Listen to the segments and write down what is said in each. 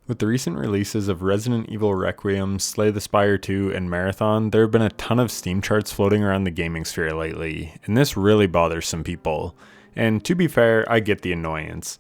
With the recent releases of Resident Evil Requiem, Slay the Spire 2, and Marathon, there have been a ton of Steam charts floating around the gaming sphere lately, and this really bothers some people. And to be fair, I get the annoyance.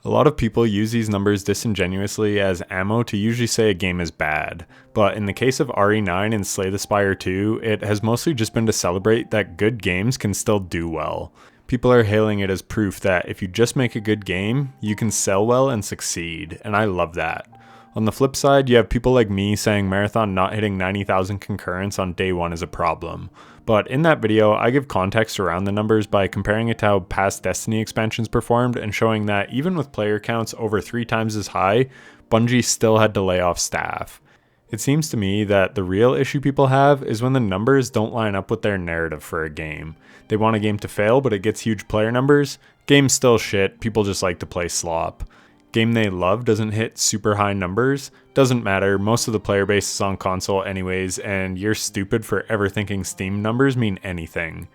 A lot of people use these numbers disingenuously as ammo to usually say a game is bad, but in the case of RE9 and Slay the Spire 2, it has mostly just been to celebrate that good games can still do well. People are hailing it as proof that if you just make a good game, you can sell well and succeed, and I love that. On the flip side, you have people like me saying Marathon not hitting 90,000 concurrents on day one is a problem. But in that video, I give context around the numbers by comparing it to how past Destiny expansions performed and showing that even with player counts over 3 times as high, Bungie still had to lay off staff. It seems to me that the real issue people have is when the numbers don't line up with their narrative for a game. They want a game to fail, but it gets huge player numbers. Game's still shit, people just like to play slop. Game they love doesn't hit super high numbers. Doesn't matter, most of the player base is on console anyways, and you're stupid for ever thinking Steam numbers mean anything.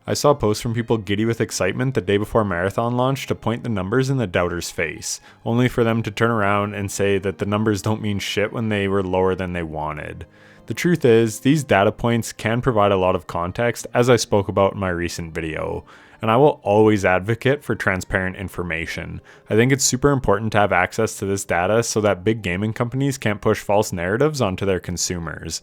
I saw posts from people giddy with excitement the day before Marathon launched to point the numbers in the doubter's face, only for them to turn around and say that the numbers don't mean shit when they were lower than they wanted. The truth is, these data points can provide a lot of context, as I spoke about in my recent video, and I will always advocate for transparent information. I think it's super important to have access to this data so that big gaming companies can't push false narratives onto their consumers.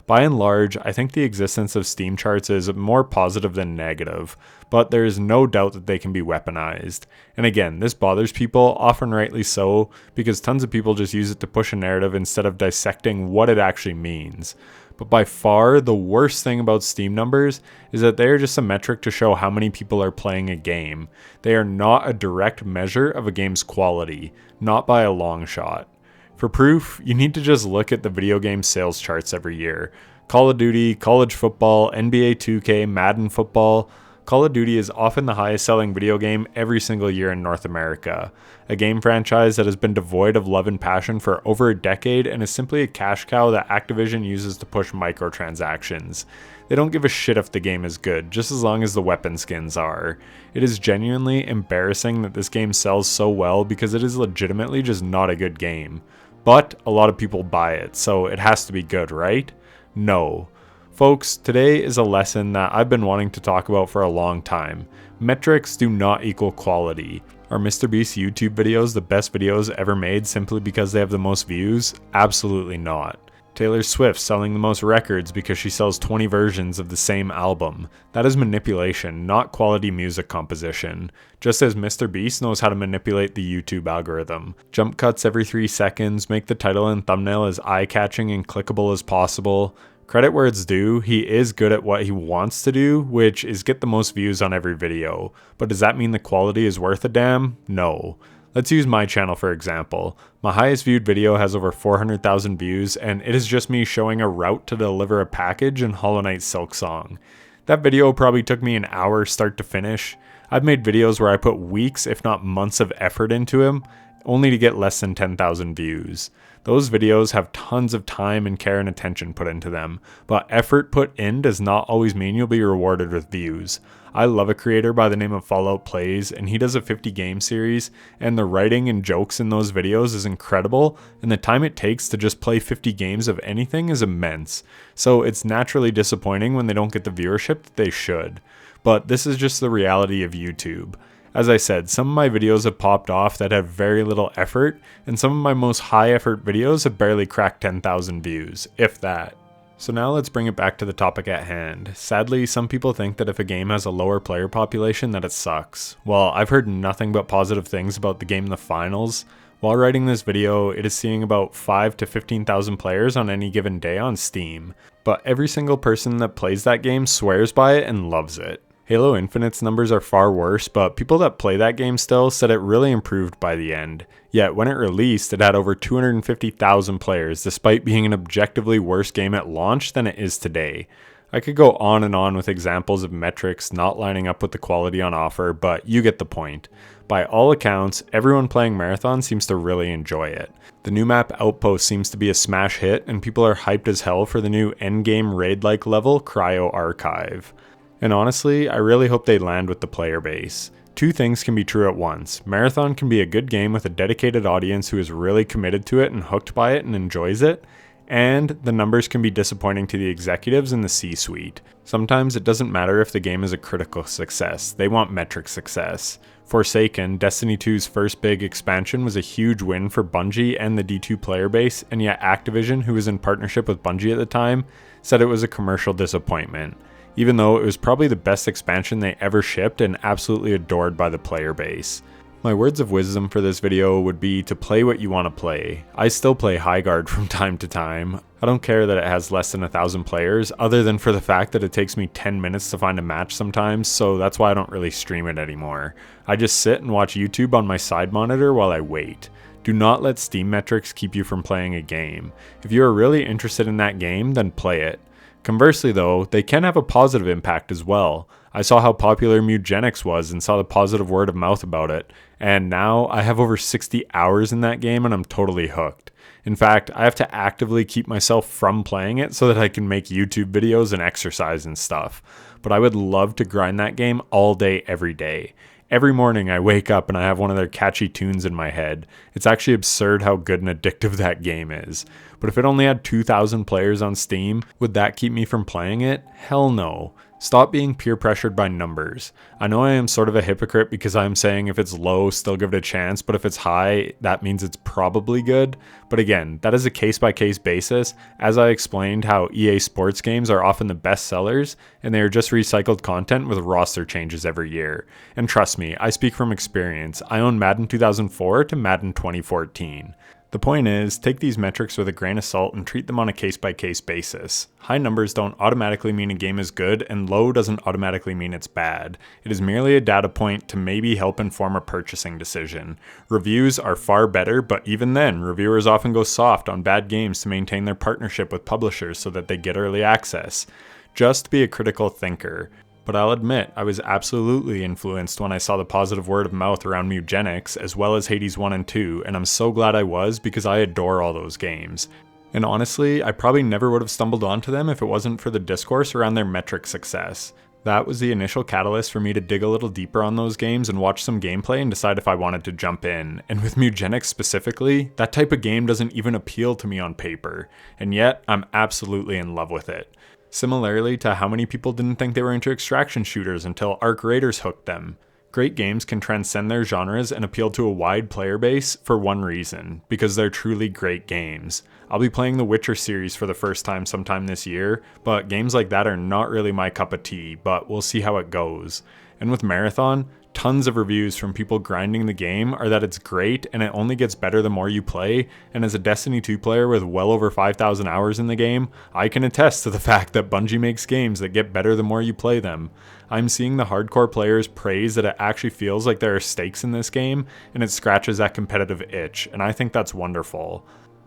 By and large, I think the existence of Steam charts is more positive than negative, but there is no doubt that they can be weaponized. And again, this bothers people, often rightly so, because tons of people just use it to push a narrative instead of dissecting what it actually means. But by far, the worst thing about Steam numbers is that they are just a metric to show how many people are playing a game. They are not a direct measure of a game's quality, not by a long shot. For proof, you need to just look at the video game sales charts every year. Call of Duty, college football, NBA 2K, Madden football. Call of Duty is often the highest selling video game every single year in North America. A game franchise that has been devoid of love and passion for over a decade and is simply a cash cow that Activision uses to push microtransactions. They don't give a shit if the game is good, just as long as the weapon skins are. It is genuinely embarrassing that this game sells so well because it is legitimately just not a good game. But a lot of people buy it, so it has to be good, right? No. Folks, today is a lesson that I've been wanting to talk about for a long time. Metrics do not equal quality. Are MrBeast's YouTube videos the best videos ever made simply because they have the most views? Absolutely not. Taylor Swift selling the most records because she sells 20 versions of the same album. That is manipulation, not quality music composition. Just as MrBeast knows how to manipulate the YouTube algorithm. Jump cuts every 3 seconds, make the title and thumbnail as eye-catching and clickable as possible. Credit where it's due, he is good at what he wants to do, which is get the most views on every video. But does that mean the quality is worth a damn? No. Let's use my channel for example. My highest viewed video has over 400,000 views, and it is just me showing a route to deliver a package in Hollow Knight Silksong. That video probably took me an hour start to finish. I've made videos where I put weeks, if not months of effort into them, only to get less than 10,000 views. Those videos have tons of time and care and attention put into them, but effort put in does not always mean you'll be rewarded with views. I love a creator by the name of Fallout Plays, and he does a 50 game series, and the writing and jokes in those videos is incredible, and the time it takes to just play 50 games of anything is immense. So it's naturally disappointing when they don't get the viewership that they should. But this is just the reality of YouTube. As I said, some of my videos have popped off that have very little effort, and some of my most high effort videos have barely cracked 10,000 views, if that. So now let's bring it back to the topic at hand. Sadly, some people think that if a game has a lower player population that it sucks. Well, I've heard nothing but positive things about the game in the finals. While writing this video, it is seeing about 5 to 15,000 players on any given day on Steam. But every single person that plays that game swears by it and loves it. Halo Infinite's numbers are far worse, but people that play that game still said it really improved by the end. Yet when it released, it had over 250,000 players, despite being an objectively worse game at launch than it is today. I could go on and on with examples of metrics not lining up with the quality on offer, but you get the point. By all accounts, everyone playing Marathon seems to really enjoy it. The new map Outpost seems to be a smash hit, and people are hyped as hell for the new endgame raid-like level Cryo Archive. And honestly, I really hope they land with the player base. Two things can be true at once. Marathon can be a good game with a dedicated audience who is really committed to it and hooked by it and enjoys it, and the numbers can be disappointing to the executives in the C-suite. Sometimes it doesn't matter if the game is a critical success, they want metric success. Forsaken, Destiny 2's first big expansion, was a huge win for Bungie and the D2 player base, and yet Activision, who was in partnership with Bungie at the time, said it was a commercial disappointment, even though it was probably the best expansion they ever shipped and absolutely adored by the player base. My words of wisdom for this video would be to play what you want to play. I still play Highguard from time to time. I don't care that it has less than 1,000 players, other than for the fact that it takes me 10 minutes to find a match sometimes, so that's why I don't really stream it anymore. I just sit and watch YouTube on my side monitor while I wait. Do not let Steam metrics keep you from playing a game. If you are really interested in that game, then play it. Conversely though, they can have a positive impact as well. I saw how popular Mutagenics was and saw the positive word of mouth about it, and now I have over 60 hours in that game and I'm totally hooked. In fact, I have to actively keep myself from playing it so that I can make YouTube videos and exercise and stuff. But I would love to grind that game all day, every day. Every morning I wake up and I have one of their catchy tunes in my head. It's actually absurd how good and addictive that game is. But if it only had 2,000 players on Steam, would that keep me from playing it? Hell no. Stop being peer pressured by numbers. I know I am sort of a hypocrite because I'm saying if it's low, still give it a chance, but if it's high, that means it's probably good. But again, that is a case-by-case basis, as I explained how EA Sports games are often the best sellers, and they are just recycled content with roster changes every year. And trust me, I speak from experience. I own Madden 2004 to Madden 2014. The point is, take these metrics with a grain of salt and treat them on a case-by-case basis. High numbers don't automatically mean a game is good, and low doesn't automatically mean it's bad. It is merely a data point to maybe help inform a purchasing decision. Reviews are far better, but even then, reviewers often go soft on bad games to maintain their partnership with publishers so that they get early access. Just be a critical thinker. But I'll admit, I was absolutely influenced when I saw the positive word of mouth around Mutagenics, as well as Hades 1 and 2, and I'm so glad I was because I adore all those games. And honestly, I probably never would have stumbled onto them if it wasn't for the discourse around their metric success. That was the initial catalyst for me to dig a little deeper on those games and watch some gameplay and decide if I wanted to jump in. And with Mutagenics specifically, that type of game doesn't even appeal to me on paper, and yet I'm absolutely in love with it. Similarly to how many people didn't think they were into extraction shooters until Arc Raiders hooked them. Great games can transcend their genres and appeal to a wide player base for one reason, because they're truly great games. I'll be playing the Witcher series for the first time sometime this year, but games like that are not really my cup of tea, but we'll see how it goes. And with Marathon, tons of reviews from people grinding the game are that it's great and it only gets better the more you play, and as a Destiny 2 player with well over 5,000 hours in the game, I can attest to the fact that Bungie makes games that get better the more you play them. I'm seeing the hardcore players praise that it actually feels like there are stakes in this game, and it scratches that competitive itch, and I think that's wonderful.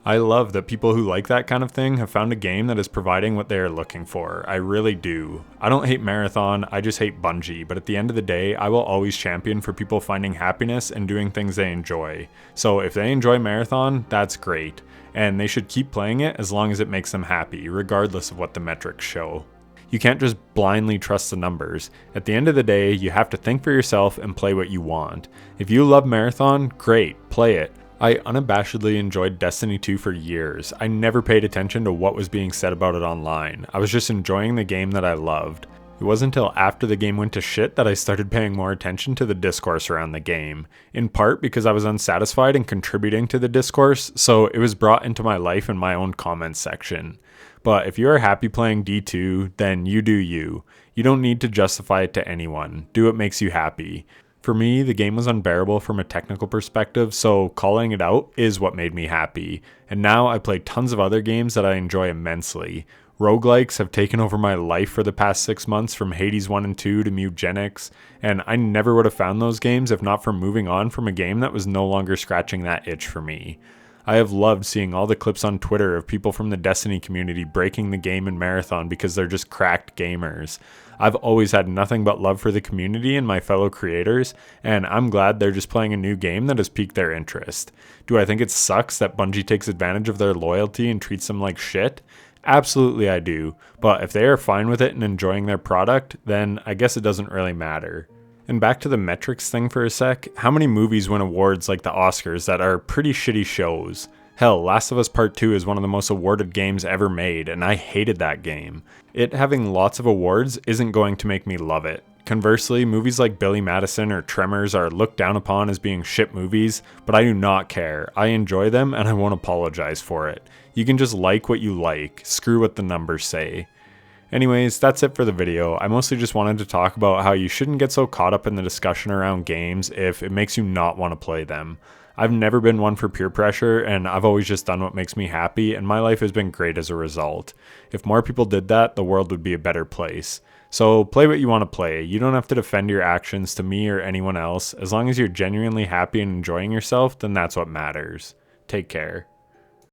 I love that people who like that kind of thing have found a game that is providing what they are looking for. I really do. I don't hate Marathon, I just hate Bungie, but at the end of the day, I will always champion for people finding happiness and doing things they enjoy. So if they enjoy Marathon, that's great, and they should keep playing it as long as it makes them happy, regardless of what the metrics show. You can't just blindly trust the numbers. At the end of the day, you have to think for yourself and play what you want. If you love Marathon, great, play it. I unabashedly enjoyed Destiny 2 for years. I never paid attention to what was being said about it online. I was just enjoying the game that I loved. It wasn't until after the game went to shit that I started paying more attention to the discourse around the game. In part because I was unsatisfied in contributing to the discourse, so it was brought into my life in my own comments section. But if you are happy playing D2, then you do you. You don't need to justify it to anyone. Do what makes you happy. For me, the game was unbearable from a technical perspective, so calling it out is what made me happy. And now I play tons of other games that I enjoy immensely. Roguelikes have taken over my life for the past 6 months, from Hades 1 and 2 to Mutagenics, and I never would have found those games if not for moving on from a game that was no longer scratching that itch for me. I have loved seeing all the clips on Twitter of people from the Destiny community breaking the game in Marathon because they're just cracked gamers. I've always had nothing but love for the community and my fellow creators, and I'm glad they're just playing a new game that has piqued their interest. Do I think it sucks that Bungie takes advantage of their loyalty and treats them like shit? Absolutely I do, but if they are fine with it and enjoying their product, then I guess it doesn't really matter. And back to the metrics thing for a sec, how many movies win awards like the Oscars that are pretty shitty shows? Hell, Last of Us Part 2 is one of the most awarded games ever made, and I hated that game. It having lots of awards isn't going to make me love it. Conversely, movies like Billy Madison or Tremors are looked down upon as being shit movies, but I do not care. I enjoy them and I won't apologize for it. You can just like what you like, screw what the numbers say. Anyways, that's it for the video. I mostly just wanted to talk about how you shouldn't get so caught up in the discussion around games if it makes you not want to play them. I've never been one for peer pressure, and I've always just done what makes me happy, and my life has been great as a result. If more people did that, the world would be a better place. So play what you want to play. You don't have to defend your actions to me or anyone else. As long as you're genuinely happy and enjoying yourself, then that's what matters. Take care.